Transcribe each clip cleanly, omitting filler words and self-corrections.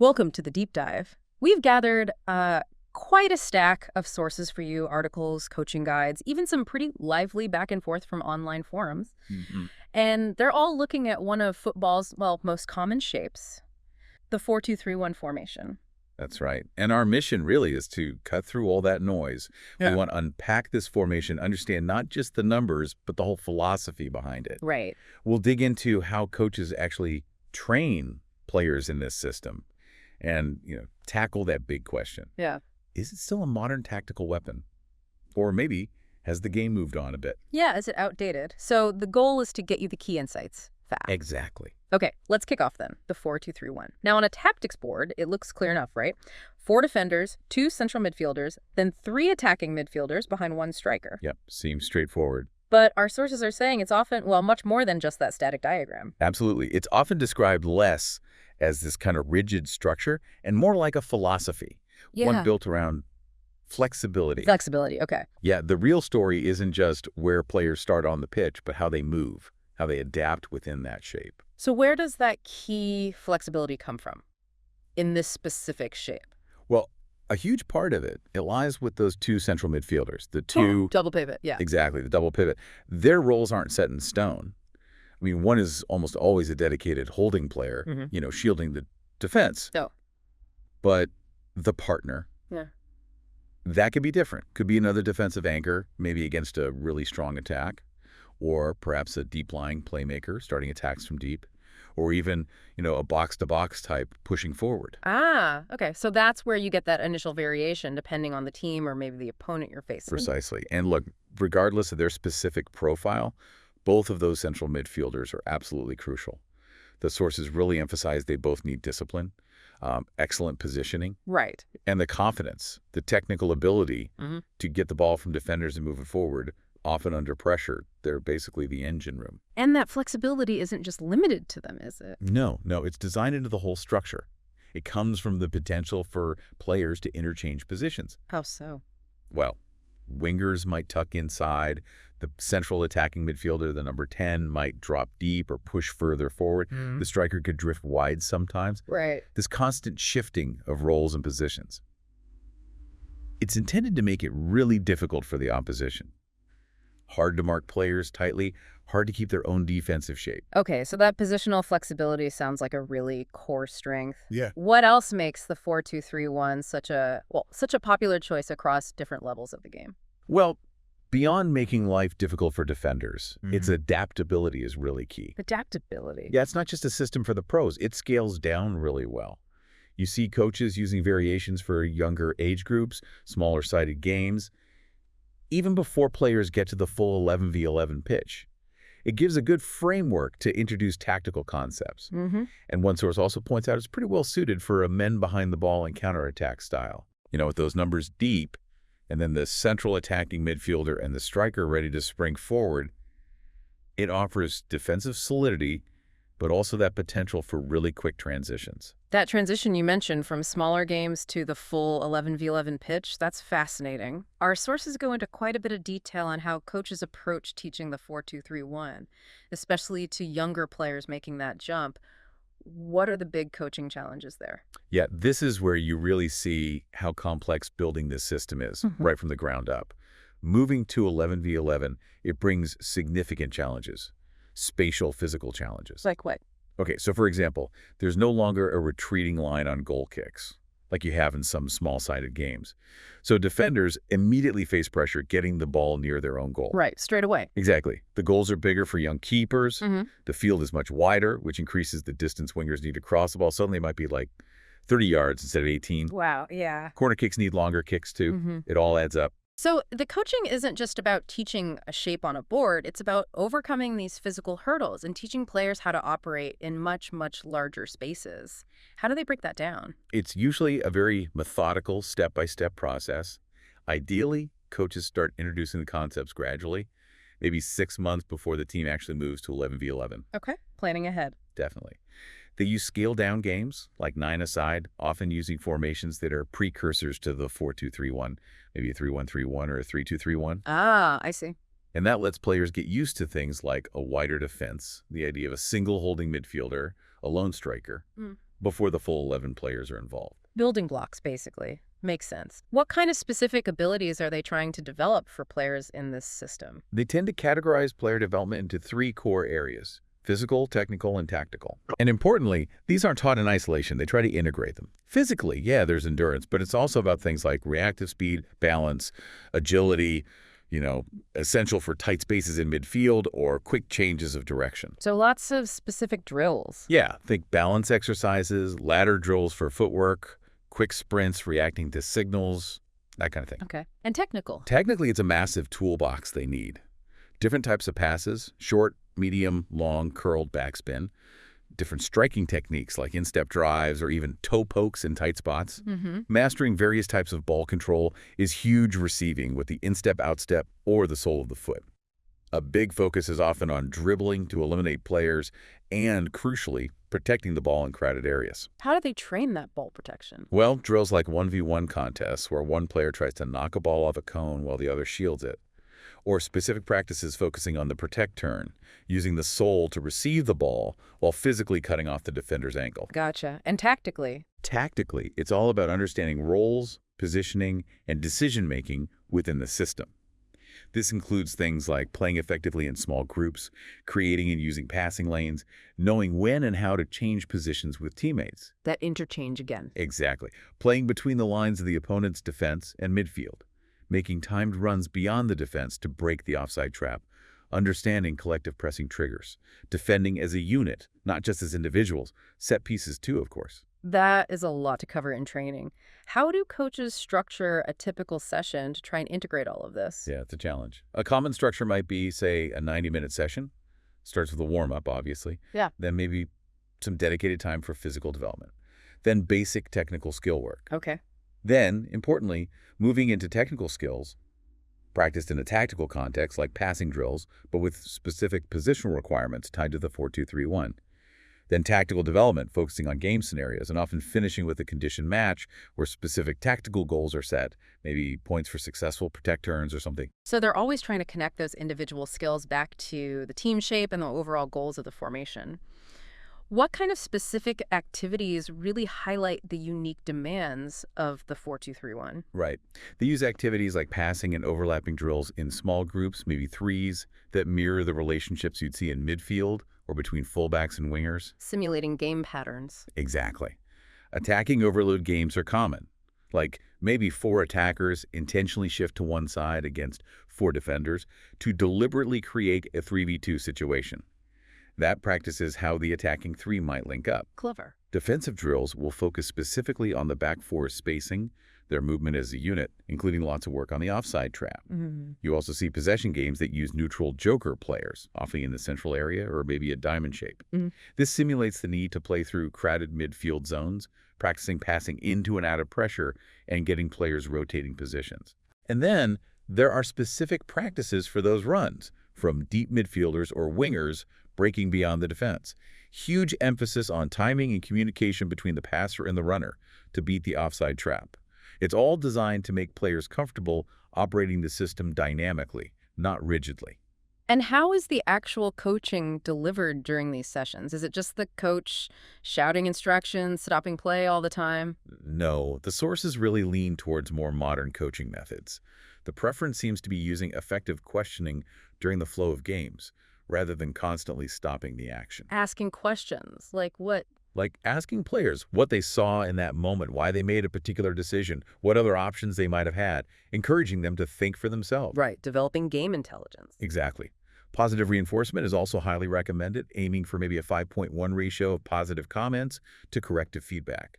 Welcome to the deep dive. We've gathered quite a stack of sources for you, articles, coaching guides, even some pretty lively back and forth from online forums. hmm And they're all looking at one of football's, well, most common shapes, the 4-2-3-1 formation. That's right. And our mission really is to cut through all that noise. Yeah. We want to unpack this formation, understand not just the numbers, but the whole philosophy behind it. Right. We'll dig into how coaches actually train players in this system and, tackle that big question. Yeah. Is it still a modern tactical weapon? Or maybe has the game moved on a bit? Yeah, is it outdated? So the goal is to get you the key insights fast. Exactly. Okay, let's kick off then, the 4-2-3-1. Now on a tactics board, it looks clear enough, right? 4 defenders, 2 central midfielders, then 3 attacking midfielders behind 1 striker. Yep, seems straightforward. But our sources are saying it's often, well, much more than just that static diagram. Absolutely. It's often described less as this kind of rigid structure and more like a philosophy, one built around flexibility. Flexibility, okay. Yeah, the real story isn't just where players start on the pitch, but how they move, how they adapt within that shape. So where does that key flexibility come from in this specific shape? Well, a huge part of it lies with those 2 central midfielders, the 2... Double pivot, yeah. Exactly, the double pivot. Their roles aren't set in stone. I mean, one is almost always a dedicated holding player, shielding the defense. Oh. But the partner, Yeah. that could be different. Could be another defensive anchor, maybe against a really strong attack, or perhaps a deep-lying playmaker starting attacks from deep, or even, a box-to-box type pushing forward. Ah, okay. So that's where you get that initial variation depending on the team or maybe the opponent you're facing. Precisely. And look, regardless of their specific profile, both of those central midfielders are absolutely crucial. The sources really emphasize they both need discipline, excellent positioning, Right. and the confidence, the technical ability to get the ball from defenders and move it forward, often under pressure. They're basically the engine room. And that flexibility isn't just limited to them, is it? No, it's designed into the whole structure. It comes from the potential for players to interchange positions. How so? Well, wingers might tuck inside. The central attacking midfielder, the number 10, might drop deep or push further forward. The striker could drift wide sometimes. Right. This constant shifting of roles and positions. It's intended to make it really difficult for the opposition. Hard to mark players tightly, hard to keep their own defensive shape. Okay, so that positional flexibility sounds like a really core strength. Yeah. What else makes the 4-2-3-1 such a popular choice across different levels of the game? Well, beyond making life difficult for defenders, its adaptability is really key. Adaptability. Yeah, it's not just a system for the pros. It scales down really well. You see coaches using variations for younger age groups, smaller-sided games, even before players get to the full 11v11 pitch. It gives a good framework to introduce tactical concepts. And one source also points out it's pretty well suited for a men-behind-the-ball and counterattack style. With those numbers deep, and then the central attacking midfielder and the striker ready to spring forward, it offers defensive solidity, but also that potential for really quick transitions. That transition you mentioned from smaller games to the full 11v11 pitch, that's fascinating. Our sources go into quite a bit of detail on how coaches approach teaching the 4-2-3-1, especially to younger players making that jump. What are the big coaching challenges there? Yeah, this is where you really see how complex building this system is, right from the ground up. Moving to 11v11, it brings significant challenges, spatial physical challenges. Like what? Okay, so for example, there's no longer a retreating line on goal kicks, like you have in some small-sided games. So defenders immediately face pressure getting the ball near their own goal. Right, straight away. Exactly. The goals are bigger for young keepers. The field is much wider, which increases the distance wingers need to cross the ball. Suddenly it might be like 30 yards instead of 18. Wow, yeah. Corner kicks need longer kicks too. It all adds up. So the coaching isn't just about teaching a shape on a board. It's about overcoming these physical hurdles and teaching players how to operate in much, much larger spaces. How do they break that down? It's usually a very methodical, step-by-step process. Ideally, coaches start introducing the concepts gradually, maybe 6 months before the team actually moves to 11v11. Okay, planning ahead. Definitely. They use scaled-down games, like 9-a-side, often using formations that are precursors to the 4-2-3-1, maybe a 3-1-3-1 or a 3-2-3-1. Ah, I see. And that lets players get used to things like a wider defense, the idea of a single holding midfielder, a lone striker. before the full 11 players are involved. Building blocks, basically. Makes sense. What kind of specific abilities are they trying to develop for players in this system? They tend to categorize player development into 3 core areas: physical, technical, and tactical. And importantly, these aren't taught in isolation. They try to integrate them. Physically, yeah, there's endurance, but it's also about things like reactive speed, balance, agility, essential for tight spaces in midfield or quick changes of direction. So lots of specific drills. Yeah, think balance exercises, ladder drills for footwork, quick sprints reacting to signals, that kind of thing. Okay. And technical. Technically, it's a massive toolbox they need. Different types of passes: short, medium, long, curled backspin. Different striking techniques like instep drives or even toe pokes in tight spots. Mastering various types of ball control is huge receiving with the instep, outstep, or the sole of the foot. A big focus is often on dribbling to eliminate players and, crucially, protecting the ball in crowded areas. How do they train that ball protection? Well, drills like 1v1 contests where one player tries to knock a ball off a cone while the other shields it. Or specific practices focusing on the protect turn, using the sole to receive the ball while physically cutting off the defender's ankle. Gotcha. And tactically? Tactically, it's all about understanding roles, positioning, and decision-making within the system. This includes things like playing effectively in small groups, creating and using passing lanes, knowing when and how to change positions with teammates. That interchange again. Exactly. Playing between the lines of the opponent's defense and midfield, making timed runs beyond the defense to break the offside trap, understanding collective pressing triggers, defending as a unit, not just as individuals, set pieces too, of course. That is a lot to cover in training. How do coaches structure a typical session to try and integrate all of this? Yeah, it's a challenge. A common structure might be, say, a 90-minute session. Starts with a warm-up, obviously. Yeah. Then maybe some dedicated time for physical development. Then basic technical skill work. Okay. Then, importantly, moving into technical skills, practiced in a tactical context like passing drills, but with specific positional requirements tied to the 4-2-3-1. Then tactical development, focusing on game scenarios and often finishing with a conditioned match where specific tactical goals are set, maybe points for successful protect turns or something. So they're always trying to connect those individual skills back to the team shape and the overall goals of the formation. What kind of specific activities really highlight the unique demands of the 4-2-3-1? Right. They use activities like passing and overlapping drills in small groups, maybe threes, that mirror the relationships you'd see in midfield or between fullbacks and wingers. Simulating game patterns. Exactly. Attacking overload games are common, like maybe 4 attackers intentionally shift to one side against 4 defenders to deliberately create a 3v2 situation. That practices how the attacking 3 might link up. Clever. Defensive drills will focus specifically on the back 4's spacing, their movement as a unit, including lots of work on the offside trap. You also see possession games that use neutral joker players, often in the central area or maybe a diamond shape. This simulates the need to play through crowded midfield zones, practicing passing into and out of pressure and getting players rotating positions. And then there are specific practices for those runs, from deep midfielders or wingers breaking beyond the defense. Huge emphasis on timing and communication between the passer and the runner to beat the offside trap. It's all designed to make players comfortable operating the system dynamically, not rigidly. And how is the actual coaching delivered during these sessions? Is it just the coach shouting instructions, stopping play all the time? No, the sources really lean towards more modern coaching methods. The preference seems to be using effective questioning during the flow of games, rather than constantly stopping the action. Asking questions, like what? Like asking players what they saw in that moment, why they made a particular decision, what other options they might have had, encouraging them to think for themselves. Right, developing game intelligence. Exactly. Positive reinforcement is also highly recommended, aiming for maybe a 5.1 ratio of positive comments to corrective feedback.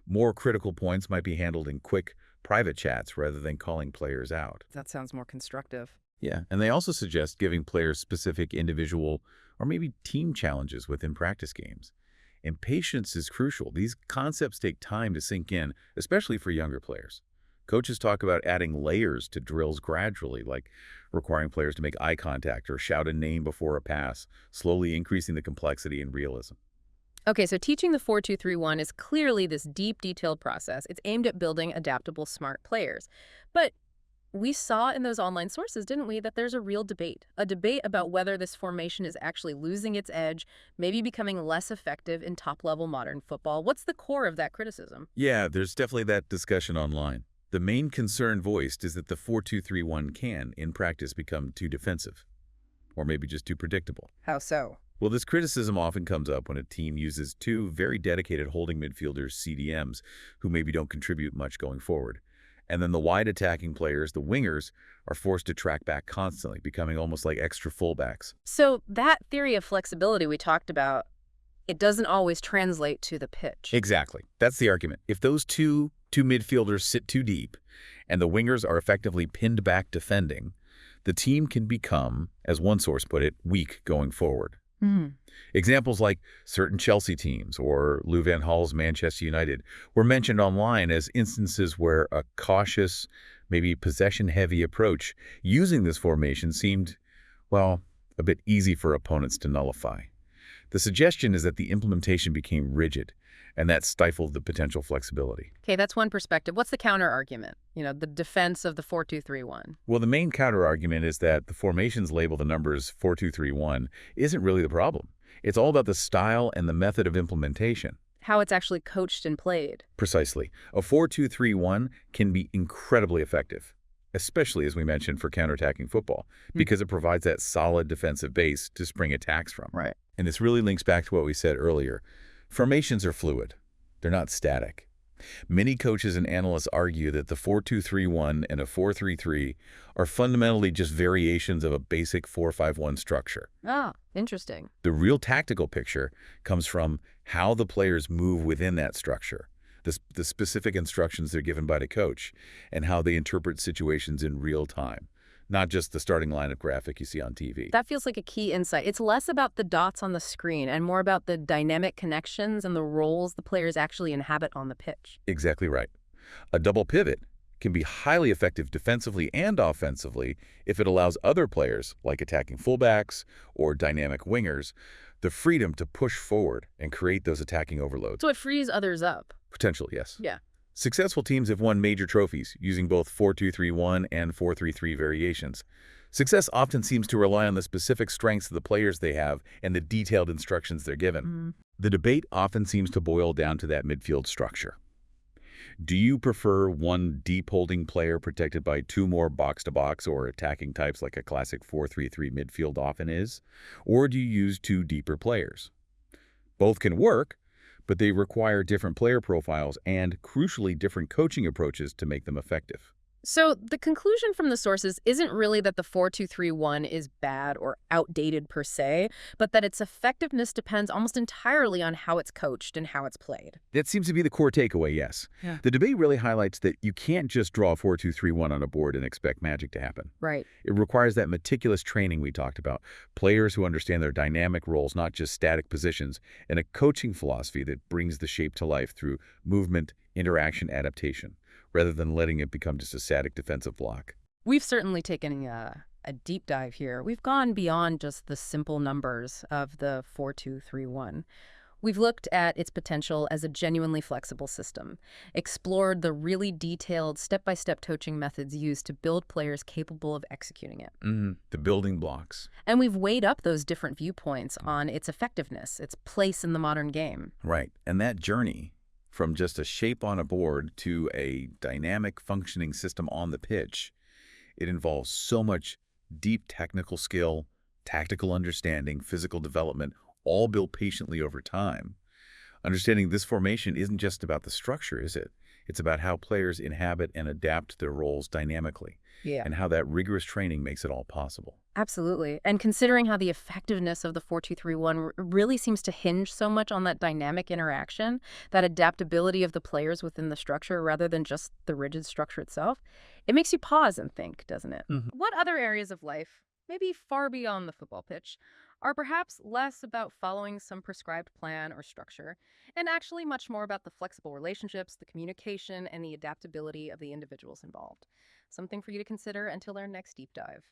More critical points might be handled in quick, private chats rather than calling players out. That sounds more constructive. Yeah, and they also suggest giving players specific individual or maybe team challenges within practice games. And patience is crucial. These concepts take time to sink in, especially for younger players. Coaches talk about adding layers to drills gradually, like requiring players to make eye contact or shout a name before a pass, slowly increasing the complexity and realism. Okay, so teaching the 4-2-3-1 is clearly this deep, detailed process. It's aimed at building adaptable, smart players. But We saw in those online sources, didn't we, that there's a debate about whether this formation is actually losing its edge, maybe becoming less effective in top-level modern football. What's the core of that criticism? Yeah, there's definitely that discussion online. The main concern voiced is that the 4-2-3-1 can, in practice, become too defensive, or maybe just too predictable. How so? Well, this criticism often comes up when a team uses two very dedicated holding midfielders, CDMs, who maybe don't contribute much going forward. And then the wide attacking players, the wingers, are forced to track back constantly, becoming almost like extra fullbacks. So that theory of flexibility we talked about, it doesn't always translate to the pitch. Exactly. That's the argument. If those two midfielders sit too deep and the wingers are effectively pinned back defending, the team can become, as one source put it, weak going forward. Hmm. Examples like certain Chelsea teams or Lou Van Gaal's Manchester United were mentioned online as instances where a cautious, maybe possession-heavy approach using this formation seemed, well, a bit easy for opponents to nullify. The suggestion is that the implementation became rigid, and that stifled the potential flexibility. Okay, that's one perspective. What's the counter argument? The defense of the 4-2-3-1. Well, the main counter-argument is that the formations label the numbers 4-2-3-1 isn't really the problem. It's all about the style and the method of implementation. How it's actually coached and played. Precisely. A 4-2-3-1 can be incredibly effective, especially, as we mentioned, for counterattacking football, because it provides that solid defensive base to spring attacks from. Right. And this really links back to what we said earlier. Formations are fluid. They're not static. Many coaches and analysts argue that the 4-2-3-1 and a 4-3-3 are fundamentally just variations of a basic 4-5-1 structure. Ah, interesting. The real tactical picture comes from how the players move within that structure, the specific instructions they're given by the coach, and how they interpret situations in real time, not just the starting lineup graphic you see on TV. That feels like a key insight. It's less about the dots on the screen and more about the dynamic connections and the roles the players actually inhabit on the pitch. Exactly right. A double pivot can be highly effective defensively and offensively if it allows other players, like attacking fullbacks or dynamic wingers, the freedom to push forward and create those attacking overloads. So it frees others up. Potentially, yes. Yeah. Successful teams have won major trophies using both 4-2-3-1 and 4-3-3 variations. Success often seems to rely on the specific strengths of the players they have and the detailed instructions they're given. The debate often seems to boil down to that midfield structure. Do you prefer one deep holding player protected by two more box-to-box or attacking types like a classic 4-3-3 midfield often is? Or do you use two deeper players? Both can work, but they require different player profiles and, crucially, different coaching approaches to make them effective. So the conclusion from the sources isn't really that the 4-2-3-1 is bad or outdated per se, but that its effectiveness depends almost entirely on how it's coached and how it's played. That seems to be the core takeaway, yes. Yeah. The debate really highlights that you can't just draw a 4-2-3-1 on a board and expect magic to happen. Right. It requires that meticulous training we talked about, players who understand their dynamic roles, not just static positions, and a coaching philosophy that brings the shape to life through movement, interaction, adaptation, rather than letting it become just a static defensive block. We've certainly taken a deep dive here. We've gone beyond just the simple numbers of the 4-2-3-1. We've looked at its potential as a genuinely flexible system, explored the really detailed step-by-step coaching methods used to build players capable of executing it. The building blocks. And we've weighed up those different viewpoints on its effectiveness, its place in the modern game. Right. And that journey from just a shape on a board to a dynamic functioning system on the pitch, it involves so much deep technical skill, tactical understanding, physical development, all built patiently over time. Understanding this formation isn't just about the structure, is it? It's about how players inhabit and adapt their roles dynamically, and how that rigorous training makes it all possible. Absolutely. And considering how the effectiveness of the 4-2-3-1 really seems to hinge so much on that dynamic interaction, that adaptability of the players within the structure rather than just the rigid structure itself, it makes you pause and think, doesn't it? What other areas of life, maybe far beyond the football pitch, are perhaps less about following some prescribed plan or structure, and actually much more about the flexible relationships, the communication, and the adaptability of the individuals involved? Something for you to consider until our next deep dive.